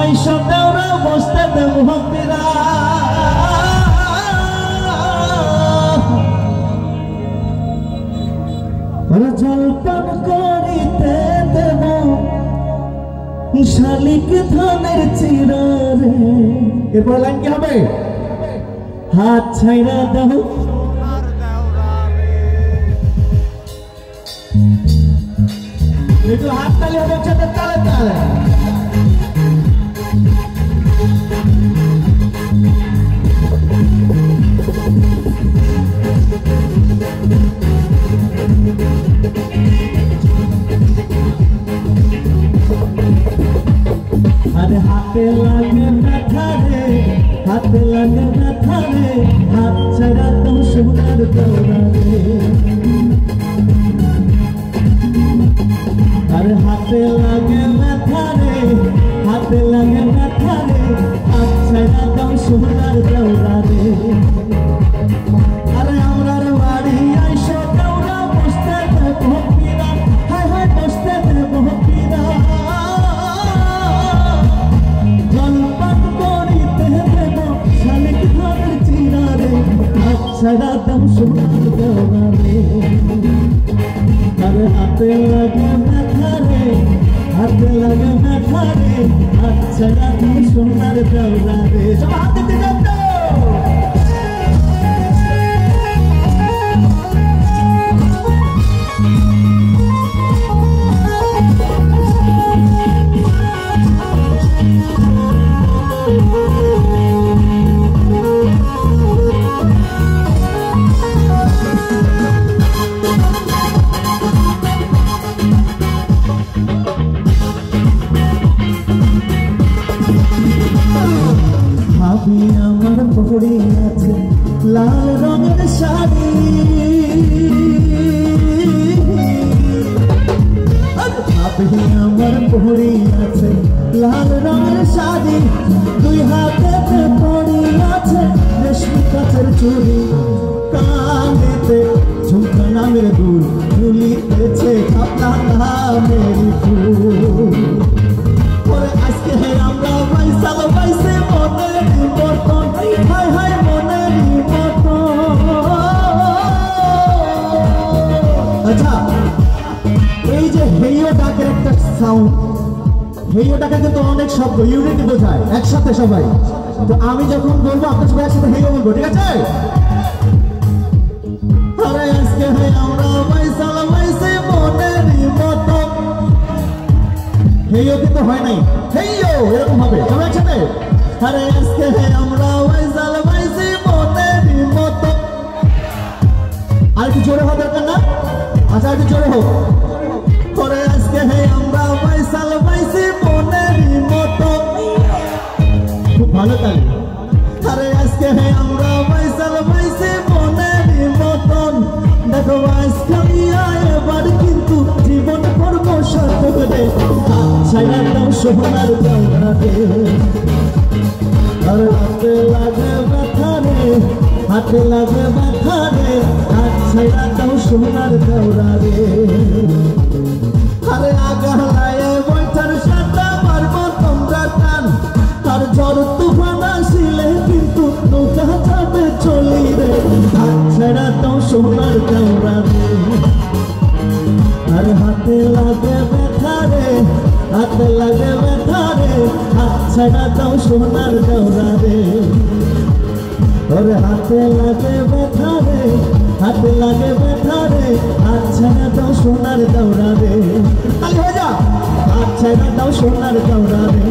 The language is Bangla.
আইসা দেওরা বসতে দেব ভক্তিরা জলপান করিতে দেব শালিক ধানের চিরারে। এরপর লাইন কি হবে? হাত ছাইরা দাও একটু হাত তালি হবে একসাথে তালে তালে। আরে হাতে লাগে ব্যথা রে, হাতে লাগে ব্যথা রে, হাত ছাড়া তো সোনার দৌড়া রে। আরে হাতে লাগে ব্যথা রে, হাতে লাগে ব্যথা রে, হাত ছাড়া তো সোনার দৌড়া রে। আরে আমরার বাড়ি আইসা দৌড়া বসতে দেব পীরা, হায় হায় বসতে দেব পীরা। জলপান করিতে দেব শালিক ধানের চিরারে, হাত ছাড়া দাও সোনার দৌড়া রে। আরে হাতে লাগে ব্যথা রে, হাতে লাগে ব্যথা রে, হাত ছাড়া দাও সোনার দৌড়া রে। সব হাত দিতে যাও তো। ভাবি আমার পড়ে আছে লাল রঙের শাড়ি, ভাবি আমার পড়ে আছে লাল রঙের শাড়ি, দুই হাতে পড়ে আছে রেশমি কাচের চুড়ি, কানেতে ঝুমকা নামের দুল, ঝুলিতেছে কাপলা নামের ফুল। ওরে আজকে আমরা বাইসাল বাইসে মনের মতন, হায় হায় মনের মতন। আচ্ছা, এই যে হেইও ডাকের একটা সাউন্ড, হেইও ডাকে কিন্তু অনেক শব্দ ইউনিটি বোঝায় একসাথে সবাই। তো আমি যখন বলবো আপনার সবাই একসাথে হেইও বলবো, ঠিক আছে? আরে আজকে আমরা বাইসাল বাইসে মনের মতন, হেইও কিন্তু হয় নাই, হেইও এরকম হবে সবাই একসাথে। আরে আজকে আমরা বাইসাল বাইসে মনের মতন। আর একটু জোরে হওয়া দরকার না? আচ্ছা একটু জোরে হোক। পরে আজকে আমরা বাইসাল বাইসে মনের মতন, খুব ভালো তাই। আরে আজকে আমরা বাইসাল বাইসে মনের মতন, দেখো আজকে এবার কিন্তু জীবন করবো সার্থক রে, ছায়া দাও সোনার দৌড়া রে। আর হাতে লাগে ব্যথা রে, হাতে লাগে ব্যথা রে, হাত ছায়া দাও সোনার দৌড়া রে। আরে আগালায় বৈঠার সাথে পারবো তোমরা টান, আর ঝড় তুফান আসিলে কিন্তু নৌকা যাবে চলি রে, হাত ছাড়া দাও সোনার দৌড়া রে। আর হাতে লাগে ব্যথা রে, হাতে লাগে ব্যথা রে, হাত ছাড়া দাও সোনার দৌড়া রে। ওরে হাতে লাগে ব্যথা রে, হাতে লাগে ব্যথা রে, হাত ছাড়া দাও সোনার দৌড়া রে। তালি হয়ে যা, হাত ছাড়া দাও সোনার দৌড়া রে।